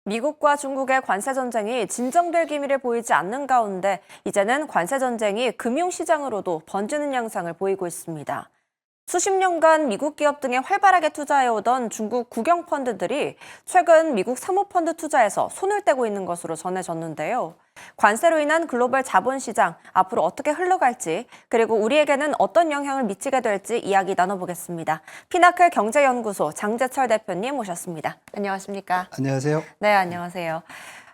미국과 중국의 관세 전쟁이 진정될 기미를 보이지 않는 가운데 이제는 관세 전쟁이 금융시장으로도 번지는 양상을 보이고 있습니다. 수십 년간 미국 기업 등에 활발하게 투자해오던 중국 국영 펀드들이 최근 미국 사모펀드 투자에서 손을 떼고 있는 것으로 전해졌는데요. 관세로 인한 글로벌 자본시장 앞으로 어떻게 흘러갈지, 그리고 우리에게는 어떤 영향을 미치게 될지 이야기 나눠보겠습니다. 피나클 경제연구소 장재철 대표님 모셨습니다. 안녕하십니까? 안녕하세요. 네, 안녕하세요.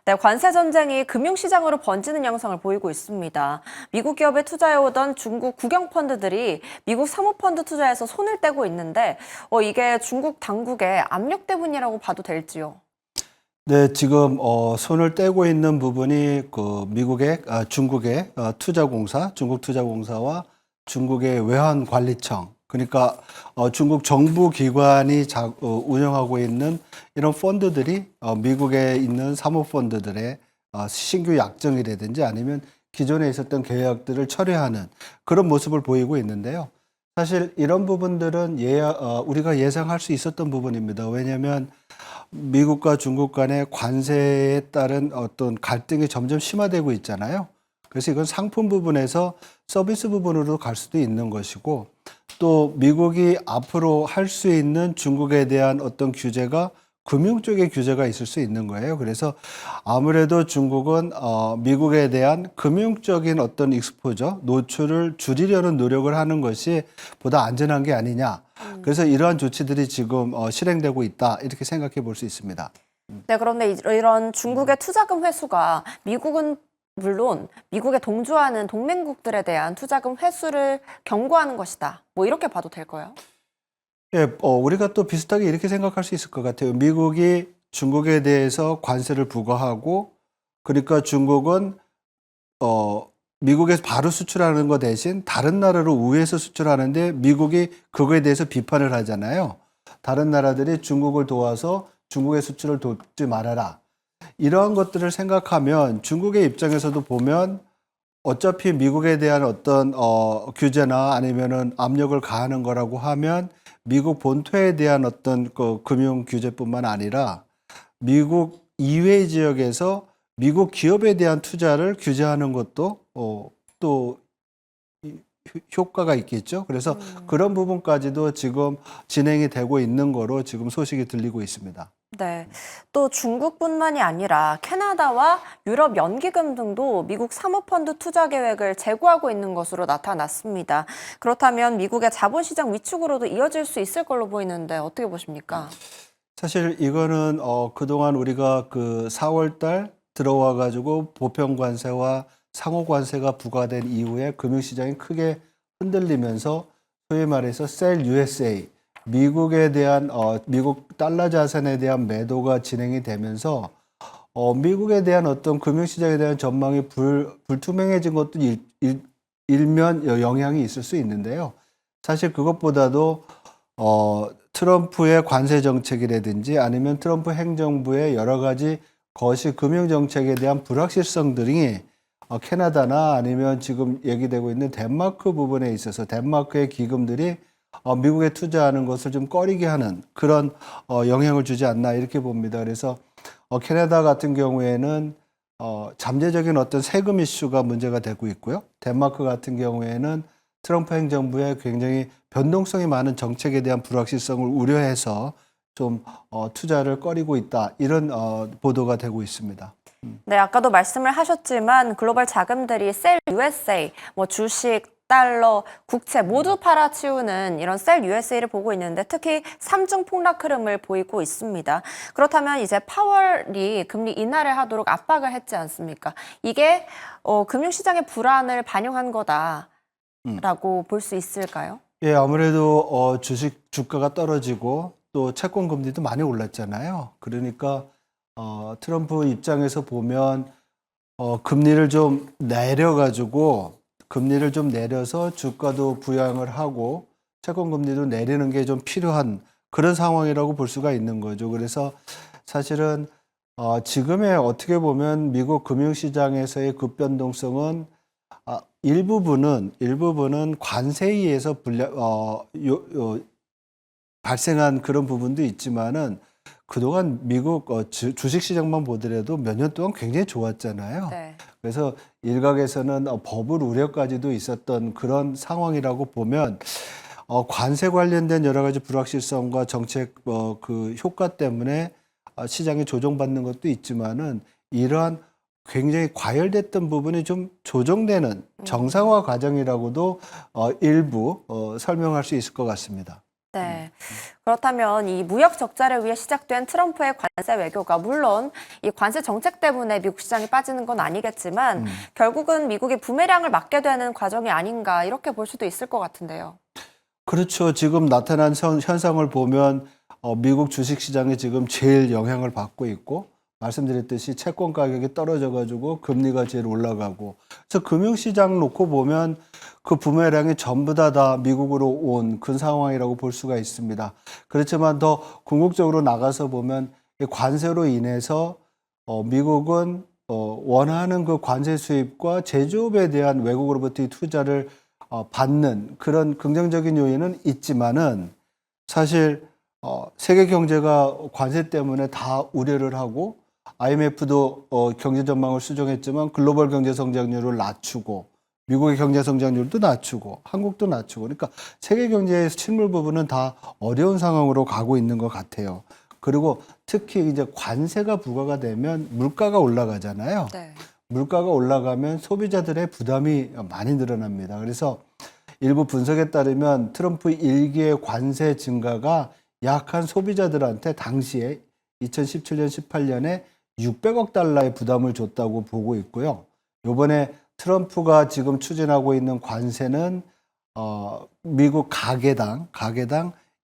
네, 관세 전쟁이 금융시장으로 번지는 양상을 보이고 있습니다. 미국 기업에 투자해오던 중국 국영 펀드들이 미국 사모펀드 투자에서 손을 떼고 있는데 이게 중국 당국의 압력 때문이라고 봐도 될지요? 네, 지금 손을 떼고 있는 부분이 미국의 중국의 투자공사, 중국투자공사와 중국의 외환관리청, 그러니까 중국 정부 기관이 운영하고 있는 이런 펀드들이 미국에 있는 사모펀드들의 신규 약정이라든지 아니면 기존에 있었던 계약들을 철회하는 그런 모습을 보이고 있는데요. 사실 이런 부분들은 우리가 예상할 수 있었던 부분입니다. 왜냐하면 미국과 중국 간의 관세에 따른 어떤 갈등이 점점 심화되고 있잖아요. 그래서 이건 상품 부분에서 서비스 부분으로 갈 수도 있는 것이고, 또 미국이 앞으로 할 수 있는 중국에 대한 어떤 규제가 금융 쪽의 규제가 있을 수 있는 거예요. 그래서 아무래도 중국은 미국에 대한 금융적인 어떤 익스포저, 노출을 줄이려는 노력을 하는 것이 보다 안전한 게 아니냐. 그래서 이러한 조치들이 지금 실행되고 있다, 이렇게 생각해 볼 수 있습니다. 네, 그런데 이런 중국의 투자금 회수가 미국은 물론 미국에 동조하는 동맹국들에 대한 투자금 회수를 경고하는 것이다. 뭐 이렇게 봐도 될까요? 예, 우리가 또 비슷하게 이렇게 생각할 수 있을 것 같아요. 미국이 중국에 대해서 관세를 부과하고, 그러니까 중국은 미국에서 바로 수출하는 거 대신 다른 나라로 우회해서 수출하는데 미국이 그거에 대해서 비판을 하잖아요. 다른 나라들이 중국을 도와서 중국의 수출을 돕지 말아라. 이러한 것들을 생각하면 중국의 입장에서도 보면 어차피 미국에 대한 어떤 규제나 아니면은 압력을 가하는 거라고 하면 미국 본토에 대한 어떤 그 금융 규제뿐만 아니라 미국 이외 지역에서 미국 기업에 대한 투자를 규제하는 것도 또 효과가 있겠죠. 그래서 그런 부분까지도 지금 진행이 되고 있는 거로 지금 소식이 들리고 있습니다. 네. 또 중국뿐만이 아니라 캐나다와 유럽 연기금 등도 미국 사모펀드 투자 계획을 재고하고 있는 것으로 나타났습니다. 그렇다면 미국의 자본시장 위축으로도 이어질 수 있을 걸로 보이는데 어떻게 보십니까? 사실 이거는 그동안 우리가 그 4월 달 들어와 가지고 보편 관세와 상호 관세가 부과된 이후에 금융시장이 크게 흔들리면서 소위 말해서 셀 USA, 미국에 대한 미국 달러 자산에 대한 매도가 진행이 되면서 미국에 대한 어떤 금융시장에 대한 전망이 불투명해진 것도 일면 영향이 있을 수 있는데요. 사실 그것보다도 트럼프의 관세 정책이라든지 아니면 트럼프 행정부의 여러 가지 거시 금융 정책에 대한 불확실성들이 캐나다나 아니면 지금 얘기되고 있는 덴마크 부분에 있어서 덴마크의 기금들이 미국에 투자하는 것을 좀 꺼리게 하는 그런 영향을 주지 않나, 이렇게 봅니다. 그래서 캐나다 같은 경우에는 잠재적인 어떤 세금 이슈가 문제가 되고 있고요. 덴마크 같은 경우에는 트럼프 행정부의 굉장히 변동성이 많은 정책에 대한 불확실성을 우려해서 좀 투자를 꺼리고 있다, 이런 보도가 되고 있습니다. 네, 아까도 말씀을 하셨지만 글로벌 자금들이 셀 USA, 뭐 주식, 달러, 국채 모두 팔아치우는 이런 셀 USA를 보고 있는데 특히 삼중 폭락 흐름을 보이고 있습니다. 그렇다면 이제 파월이 금리 인하를 하도록 압박을 했지 않습니까? 이게 금융시장의 불안을 반영한 거다라고 볼 수 있을까요? 예, 아무래도 주식 주가가 떨어지고 또 채권 금리도 많이 올랐잖아요. 그러니까 트럼프 입장에서 보면 금리를 좀 내려서 주가도 부양을 하고 채권 금리도 내리는 게 좀 필요한 그런 상황이라고 볼 수가 있는 거죠. 그래서 사실은 지금의 어떻게 보면 미국 금융시장에서의 급변동성은 일부분은 관세에 의해서 발생한 그런 부분도 있지만은 그동안 미국 주식 시장만 보더라도 몇 년 동안 굉장히 좋았잖아요. 네. 그래서 일각에서는 버블 우려까지도 있었던 그런 상황이라고 보면 관세 관련된 여러 가지 불확실성과 정책 그 효과 때문에 시장이 조정받는 것도 있지만은 이러한 굉장히 과열됐던 부분이 좀 조정되는 정상화 과정이라고도 일부 설명할 수 있을 것 같습니다. 네. 그렇다면 이 무역 적자를 위해 시작된 트럼프의 관세 외교가 물론 이 관세 정책 때문에 미국 시장이 빠지는 건 아니겠지만 결국은 미국이 부메랑을 맞게 되는 과정이 아닌가 이렇게 볼 수도 있을 것 같은데요. 그렇죠. 지금 나타난 현상을 보면 미국 주식시장이 지금 제일 영향을 받고 있고 말씀드렸듯이 채권 가격이 떨어져가지고 금리가 제일 올라가고 그래서 금융시장 놓고 보면 그 부메랑이 전부 다 미국으로 온 그 상황이라고 볼 수가 있습니다. 그렇지만 더 궁극적으로 나가서 보면 이 관세로 인해서 미국은 원하는 그 관세 수입과 제조업에 대한 외국으로부터의 투자를 받는 그런 긍정적인 요인은 있지만은 사실 세계 경제가 관세 때문에 다 우려를 하고 IMF도 경제 전망을 수정했지만 글로벌 경제 성장률을 낮추고 미국의 경제 성장률도 낮추고 한국도 낮추고 그러니까 세계 경제의 실물 부분은 다 어려운 상황으로 가고 있는 것 같아요. 그리고 특히 이제 관세가 부과가 되면 물가가 올라가잖아요. 네. 물가가 올라가면 소비자들의 부담이 많이 늘어납니다. 그래서 일부 분석에 따르면 트럼프 1기의 관세 증가가 약한 소비자들한테 당시에 2017년, 18년에 600억 달러의 부담을 줬다고 보고 있고요. 이번에 트럼프가 지금 추진하고 있는 관세는 미국 가게당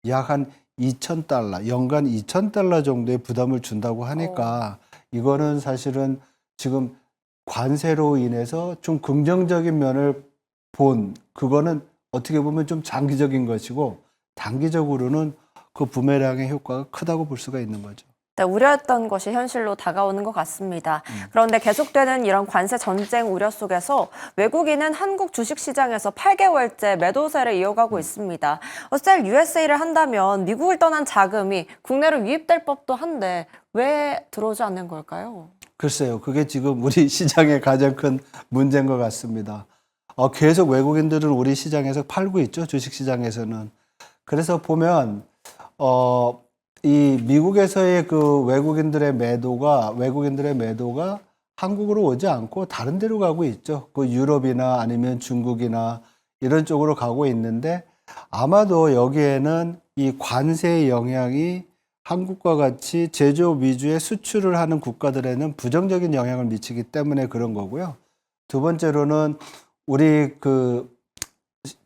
약 한 2,000달러, 연간 2,000달러 정도의 부담을 준다고 하니까 이거는 사실은 지금 관세로 인해서 좀 긍정적인 면을 그거는 어떻게 보면 좀 장기적인 것이고 단기적으로는 그 부메랑의 효과가 크다고 볼 수가 있는 거죠. 네, 우려했던 것이 현실로 다가오는 것 같습니다. 그런데 계속되는 이런 관세 전쟁 우려 속에서 외국인은 한국 주식시장에서 8개월째 매도세를 이어가고 있습니다. 셀 USA를 한다면 미국을 떠난 자금이 국내로 유입될 법도 한데 왜 들어오지 않는 걸까요? 글쎄요, 그게 지금 우리 시장의 가장 큰 문제인 것 같습니다. 계속 외국인들은 우리 시장에서 팔고 있죠, 주식시장에서는. 그래서 보면 이 미국에서의 그 외국인들의 매도가 한국으로 오지 않고 다른 데로 가고 있죠. 그 유럽이나 아니면 중국이나 이런 쪽으로 가고 있는데 아마도 여기에는 이 관세의 영향이 한국과 같이 제조업 위주의 수출을 하는 국가들에는 부정적인 영향을 미치기 때문에 그런 거고요. 두 번째로는 우리 그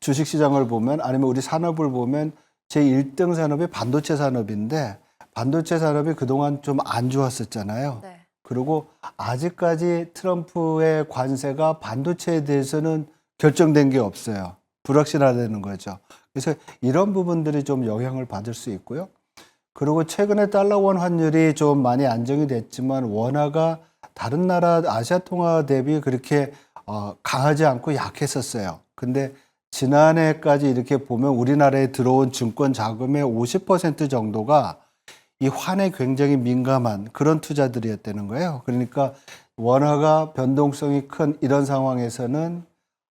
주식시장을 보면 아니면 우리 산업을 보면 제1등 산업이 반도체 산업인데 반도체 산업이 그동안 좀 안 좋았었잖아요. 네. 그리고 아직까지 트럼프의 관세가 반도체에 대해서는 결정된 게 없어요. 불확실하다는 거죠. 그래서 이런 부분들이 좀 영향을 받을 수 있고요. 그리고 최근에 달러원 환율이 좀 많이 안정이 됐지만 원화가 다른 나라 아시아 통화 대비 그렇게 강하지 않고 약했었어요. 근데 지난해까지 이렇게 보면 우리나라에 들어온 증권 자금의 50% 정도가 이 환에 굉장히 민감한 그런 투자들이었다는 거예요. 그러니까 원화가 변동성이 큰 이런 상황에서는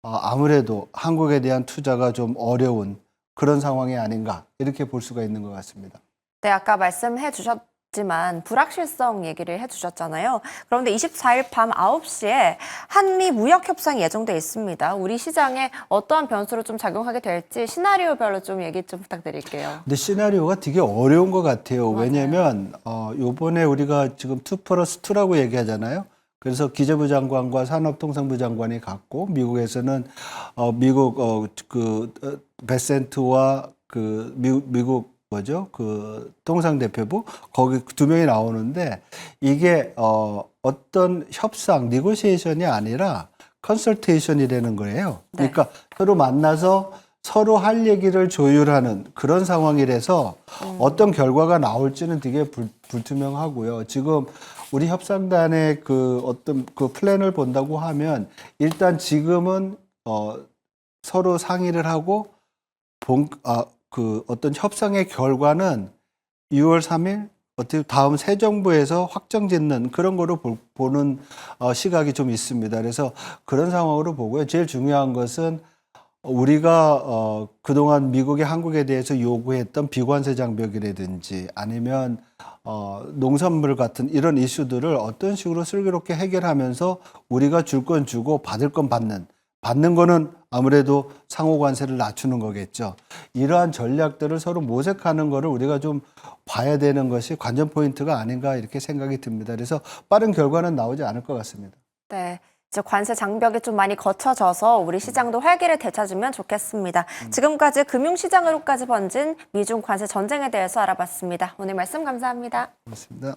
아무래도 한국에 대한 투자가 좀 어려운 그런 상황이 아닌가 이렇게 볼 수가 있는 것 같습니다. 네, 아까 말씀해 주셨지만 불확실성 얘기를 해주셨잖아요. 그런데 24일 밤 9시에 한미 무역 협상이 예정돼 있습니다. 우리 시장에 어떠한 변수로 좀 작용하게 될지 시나리오별로 좀 얘기 좀 부탁드릴게요. 근데 시나리오가 되게 어려운 것 같아요. 맞아요. 왜냐하면 요번에 우리가 지금 2+2라고 얘기하잖아요. 그래서 기재부 장관과 산업통상부 장관이 갔고 미국에서는 미국 베센트와 그 미국 뭐죠? 그 통상대표부 거기 두 명이 나오는데 이게 어떤 협상, 니고시에이션이 아니라 컨설테이션이라는 거예요. 네. 그러니까 서로 만나서 서로 할 얘기를 조율하는 그런 상황이라서 어떤 결과가 나올지는 되게 불투명하고요. 지금 우리 협상단의 그 어떤 그 플랜을 본다고 하면 일단 지금은 서로 상의를 하고 그 어떤 협상의 결과는 6월 3일 어떻게 다음 새 정부에서 확정짓는 그런 거로 보는 시각이 좀 있습니다. 그래서 그런 상황으로 보고요. 제일 중요한 것은 우리가 그동안 미국이 한국에 대해서 요구했던 비관세 장벽이라든지 아니면 농산물 같은 이런 이슈들을 어떤 식으로 슬기롭게 해결하면서 우리가 줄 건 주고 받을 건 받는 거는 아무래도 상호 관세를 낮추는 거겠죠. 이러한 전략들을 서로 모색하는 거를 우리가 좀 봐야 되는 것이 관전 포인트가 아닌가 이렇게 생각이 듭니다. 그래서 빠른 결과는 나오지 않을 것 같습니다. 네. 이제 관세 장벽이 좀 많이 거쳐져서 우리 시장도 활기를 되찾으면 좋겠습니다. 지금까지 금융시장으로까지 번진 미중 관세 전쟁에 대해서 알아봤습니다. 오늘 말씀 감사합니다. 고맙습니다.